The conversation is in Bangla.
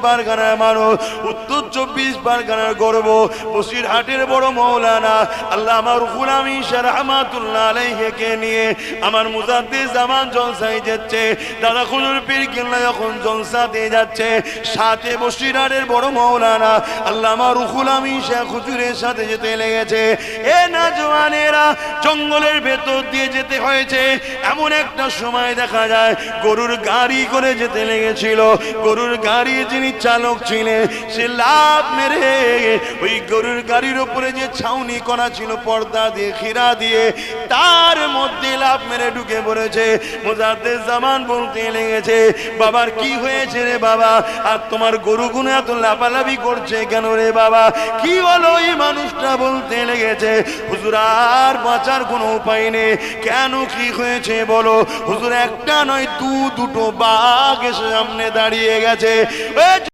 পরগনার মানুষ, উত্তর 24 পরগনার গর্ব, বসিরহাটের বড় মৌলানা আল্লামা রুহুল আমিন রাহমাতুল্লাহ আলাইহিকে নিয়ে আমার মুজাদ্দিদ জামান জলসায় যাচ্ছে। দাদা হুজুর পীর কেবলা যখন জলসাতে যাচ্ছে, সাথে বসিরহাটের বড় মৌলানা আল্লামা রুহুল আমিন শেখ হুজুরের সাথে যেতে লেগেছে। এ নওজওয়ানেরা, জঙ্গলের ভেতর দিয়ে যেতে হয়েছে। এমন একটা সময় দেখা যায় গরুর গাড়ি করে যেতে লেগেছিল। গরুর গাড়ি যিনি চালক ছিলেন, সে লাফ মেরে ওই গরুর গাড়ির উপরে যে ছাউনি করা ছিল পর্দা দিয়ে, খিরা দিয়ে, তার মধ্যে লাফ মেরে ঢুকে পড়েছে। মুজাদ্দিদ জামান বলতে লেগেছে, বাবার কি হয়েছে রে বাবা, আর তোমার গরুগুলো এত লাফালাফি করছে কেন রে বাবা? কি হলো? এই মানুষটা বলতে লেগেছে, হুজুর আর বাঁচার কোনো উপায় নেই। কেন, কি হয়েছে বলো? হুজুর একটা নয় দুটো বাঘ এসে সামনে দাঁড়িয়ে গেছে।